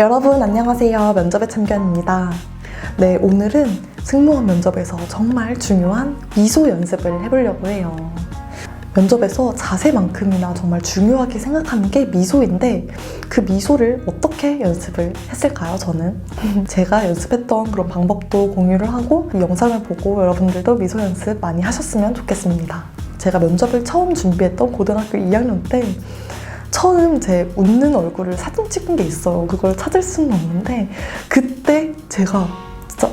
여러분 안녕하세요. 면접의 참견입니다. 네, 오늘은 승무원 면접에서 정말 중요한 미소 연습을 해보려고 해요. 면접에서 자세만큼이나 정말 중요하게 생각하는 게 미소인데 그 미소를 어떻게 연습을 했을까요, 저는? 제가 연습했던 그런 방법도 공유를 하고 이 영상을 보고 여러분들도 미소 연습 많이 하셨으면 좋겠습니다. 제가 면접을 처음 준비했던 고등학교 2학년 때 처음 제 웃는 얼굴을 사진 찍은 게 있어요. 그걸 찾을 수는 없는데 그때 제가 진짜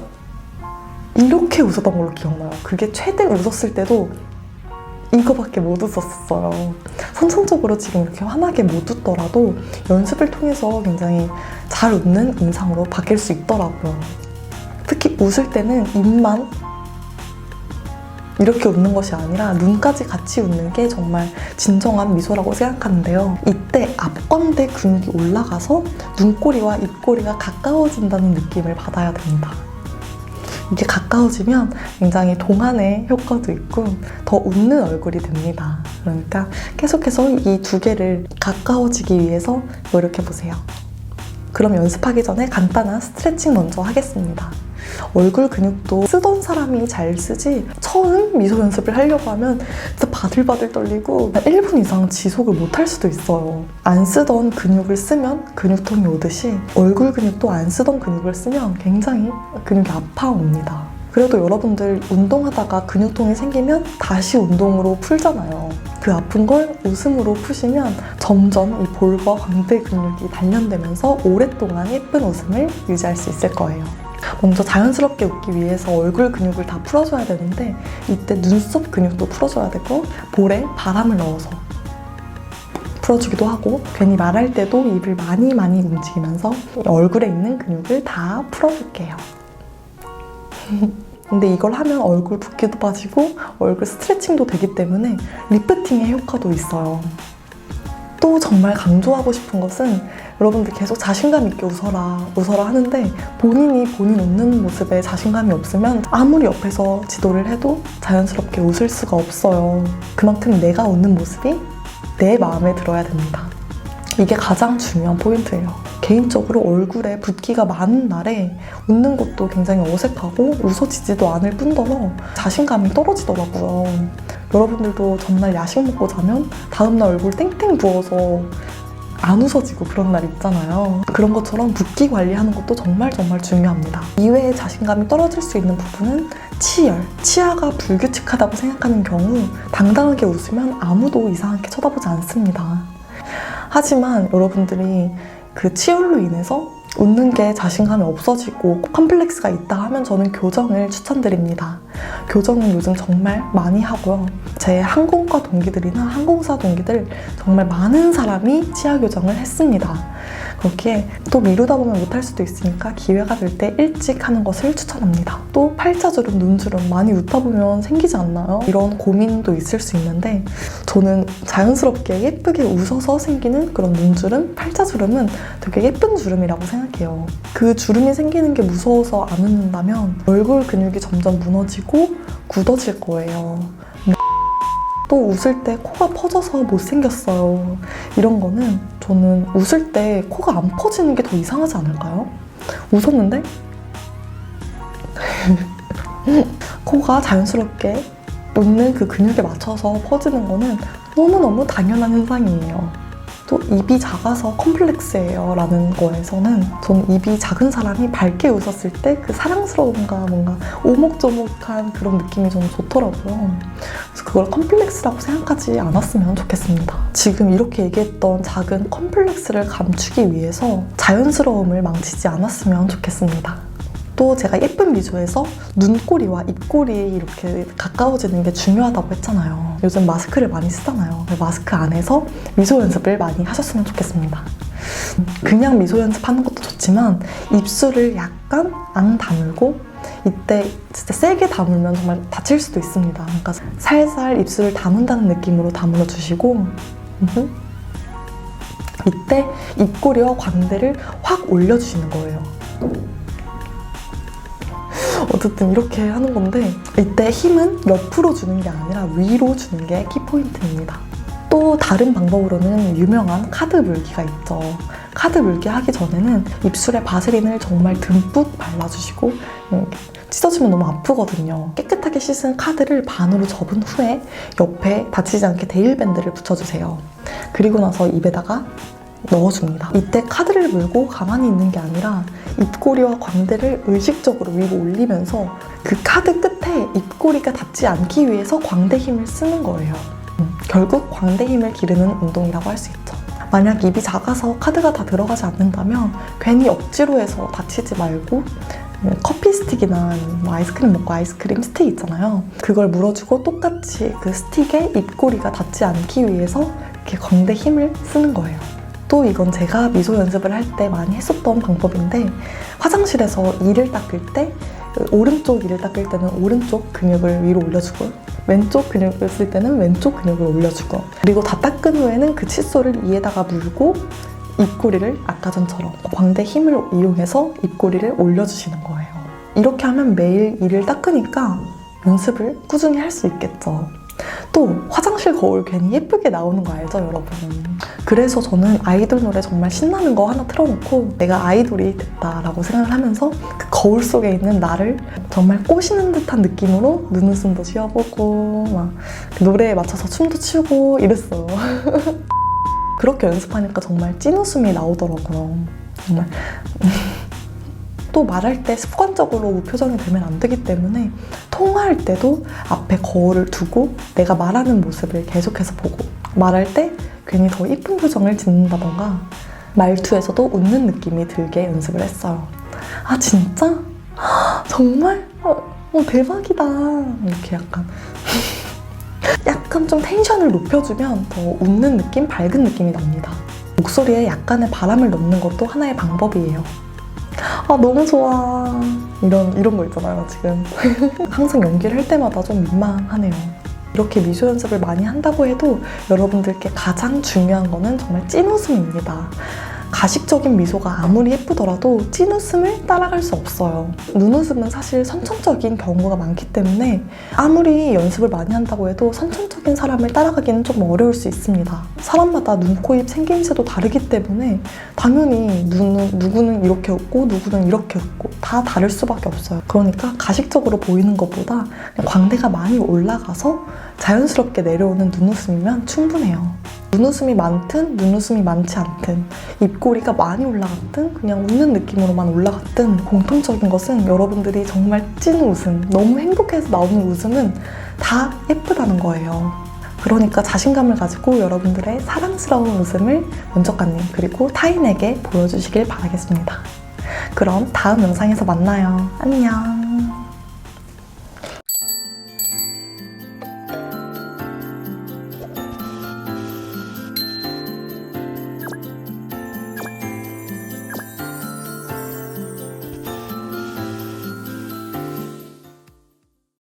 이렇게 웃었던 걸로 기억나요. 그게 최대 웃었을 때도 이거밖에 못 웃었어요. 선천적으로 지금 이렇게 환하게 못 웃더라도 연습을 통해서 굉장히 잘 웃는 인상으로 바뀔 수 있더라고요. 특히 웃을 때는 입만 이렇게 웃는 것이 아니라 눈까지 같이 웃는 게 정말 진정한 미소라고 생각하는데요. 이때 앞광대 근육이 올라가서 눈꼬리와 입꼬리가 가까워진다는 느낌을 받아야 됩니다. 이게 가까워지면 굉장히 동안의 효과도 있고 더 웃는 얼굴이 됩니다. 그러니까 계속해서 이 두 개를 가까워지기 위해서 노력해보세요. 그럼 연습하기 전에 간단한 스트레칭 먼저 하겠습니다. 얼굴 근육도 쓰던 사람이 잘 쓰지 처음 미소 연습을 하려고 하면 진짜 바들바들 떨리고 1분 이상 지속을 못할 수도 있어요. 안 쓰던 근육을 쓰면 근육통이 오듯이 얼굴 근육도 안 쓰던 근육을 쓰면 굉장히 근육이 아파옵니다. 그래도 여러분들 운동하다가 근육통이 생기면 다시 운동으로 풀잖아요. 그 아픈 걸 웃음으로 푸시면 점점 이 볼과 광대 근육이 단련되면서 오랫동안 예쁜 웃음을 유지할 수 있을 거예요. 먼저 자연스럽게 웃기 위해서 얼굴 근육을 다 풀어줘야 되는데 이때 눈썹 근육도 풀어줘야 되고 볼에 바람을 넣어서 풀어주기도 하고 괜히 말할 때도 입을 많이 움직이면서 얼굴에 있는 근육을 다 풀어줄게요. 근데 이걸 하면 얼굴 붓기도 빠지고 얼굴 스트레칭도 되기 때문에 리프팅의 효과도 있어요. 또 정말 강조하고 싶은 것은 여러분들 계속 자신감 있게 웃어라 하는데 본인이 본인 웃는 모습에 자신감이 없으면 아무리 옆에서 지도를 해도 자연스럽게 웃을 수가 없어요. 그만큼 내가 웃는 모습이 내 마음에 들어야 됩니다. 이게 가장 중요한 포인트예요. 개인적으로 얼굴에 붓기가 많은 날에 웃는 것도 굉장히 어색하고 웃어지지도 않을 뿐더러 자신감이 떨어지더라고요. 여러분들도 전날 야식 먹고 자면 다음날 얼굴 땡땡 부어서 안 웃어지고 그런 날 있잖아요. 그런 것처럼 붓기 관리하는 것도 정말 중요합니다. 이외에 자신감이 떨어질 수 있는 부분은 치열. 치아가 불규칙하다고 생각하는 경우 당당하게 웃으면 아무도 이상하게 쳐다보지 않습니다. 하지만 여러분들이 그 치열로 인해서 웃는 게 자신감이 없어지고 컴플렉스가 있다 하면 저는 교정을 추천드립니다. 교정은 요즘 정말 많이 하고요. 제 항공과 동기들이나 항공사 동기들 정말 많은 사람이 치아 교정을 했습니다. 그렇게 또 미루다 보면 못할 수도 있으니까 기회가 될 때 일찍 하는 것을 추천합니다. 또 팔자주름, 눈주름 많이 웃다 보면 생기지 않나요? 이런 고민도 있을 수 있는데 저는 자연스럽게 예쁘게 웃어서 생기는 그런 눈주름, 팔자주름은 되게 예쁜 주름이라고 생각해요. 그 주름이 생기는 게 무서워서 안 웃는다면 얼굴 근육이 점점 무너지고 굳어질 거예요. 또 웃을 때 코가 퍼져서 못생겼어요. 이런 거는 저는 웃을 때 코가 안 퍼지는 게 더 이상하지 않을까요? 웃었는데 코가 자연스럽게 웃는 그 근육에 맞춰서 퍼지는 거는 너무너무 당연한 현상이에요. 또 입이 작아서 컴플렉스예요 라는 거에서는 저는 입이 작은 사람이 밝게 웃었을 때 그 사랑스러움과 뭔가 오목조목한 그런 느낌이 저는 좋더라고요. 그래서 그걸 컴플렉스라고 생각하지 않았으면 좋겠습니다. 지금 이렇게 얘기했던 작은 컴플렉스를 감추기 위해서 자연스러움을 망치지 않았으면 좋겠습니다. 또 제가 예쁜 미소에서 눈꼬리와 입꼬리 이렇게 가까워지는 게 중요하다고 했잖아요. 요즘 마스크를 많이 쓰잖아요. 마스크 안에서 미소 연습을 많이 하셨으면 좋겠습니다. 그냥 미소 연습하는 것도 좋지만 입술을 약간 앙 다물고 이때 진짜 세게 다물면 정말 다칠 수도 있습니다. 그러니까 살살 입술을 다문다는 느낌으로 다물어 주시고 이때 입꼬리와 광대를 확 올려주시는 거예요. 어쨌든 이렇게 하는 건데 이때 힘은 옆으로 주는 게 아니라 위로 주는 게 키포인트입니다. 또 다른 방법으로는 유명한 카드 물기가 있죠. 카드 물기 하기 전에는 입술에 바세린을 정말 듬뿍 발라주시고 찢어지면 너무 아프거든요. 깨끗하게 씻은 카드를 반으로 접은 후에 옆에 다치지 않게 데일밴드를 붙여주세요. 그리고 나서 입에다가 넣어줍니다. 이때 카드를 물고 가만히 있는 게 아니라 입꼬리와 광대를 의식적으로 위로 올리면서 그 카드 끝에 입꼬리가 닿지 않기 위해서 광대 힘을 쓰는 거예요. 결국 광대 힘을 기르는 운동이라고 할 수 있죠. 만약 입이 작아서 카드가 다 들어가지 않는다면 괜히 억지로 해서 다치지 말고 커피 스틱이나 아이스크림 먹고 아이스크림 스틱 있잖아요. 그걸 물어주고 똑같이 그 스틱에 입꼬리가 닿지 않기 위해서 이렇게 광대 힘을 쓰는 거예요. 또 이건 제가 미소 연습을 할 때 많이 했었던 방법인데 화장실에서 이를 닦을 때 오른쪽 이를 닦을 때는 오른쪽 근육을 위로 올려주고 왼쪽 근육을 쓸 때는 왼쪽 근육을 올려주고 그리고 다 닦은 후에는 그 칫솔을 이에다가 물고 입꼬리를 아까 전처럼 광대 힘을 이용해서 입꼬리를 올려주시는 거예요. 이렇게 하면 매일 이를 닦으니까 연습을 꾸준히 할 수 있겠죠. 또 화장실 거울 괜히 예쁘게 나오는 거 알죠, 여러분? 그래서 저는 아이돌 노래 정말 신나는 거 하나 틀어놓고 내가 아이돌이 됐다라고 생각을 하면서 그 거울 속에 있는 나를 정말 꼬시는 듯한 느낌으로 눈웃음도 지어보고 막 노래에 맞춰서 춤도 추고 이랬어요. 그렇게 연습하니까 정말 찐웃음이 나오더라고요. 정말. 또 말할 때 습관적으로 무표정이 되면 안 되기 때문에 통화할 때도 앞에 거울을 두고 내가 말하는 모습을 계속해서 보고 말할 때 괜히 더 이쁜 표정을 짓는다던가 말투에서도 웃는 느낌이 들게 연습을 했어요. 아 진짜? 정말? 대박이다. 이렇게 약간 좀 텐션을 높여주면 더 웃는 느낌, 밝은 느낌이 납니다. 목소리에 약간의 바람을 넣는 것도 하나의 방법이에요. 아 너무 좋아. 이런 거 있잖아요 지금. 항상 연기를 할 때마다 좀 민망하네요. 이렇게 미소 연습을 많이 한다고 해도 여러분들께 가장 중요한 거는 정말 찐웃음입니다. 가식적인 미소가 아무리 예쁘더라도 찐웃음을 따라갈 수 없어요. 눈웃음은 사실 선천적인 경우가 많기 때문에 아무리 연습을 많이 한다고 해도 선천적인 사람을 따라가기는 좀 어려울 수 있습니다. 사람마다 눈, 코, 입 생김새도 다르기 때문에 당연히 누구는 이렇게 웃고 누구는 이렇게 웃고 다 다를 수밖에 없어요. 그러니까 가식적으로 보이는 것보다 광대가 많이 올라가서 자연스럽게 내려오는 눈웃음이면 충분해요. 눈웃음이 많든 눈웃음이 많지 않든 입꼬리가 많이 올라갔든 그냥 웃는 느낌으로만 올라갔든 공통적인 것은 여러분들이 정말 찐 웃음, 너무 행복해서 나오는 웃음은 다 예쁘다는 거예요. 그러니까 자신감을 가지고 여러분들의 사랑스러운 웃음을 면접관님 그리고 타인에게 보여주시길 바라겠습니다. 그럼 다음 영상에서 만나요. 안녕.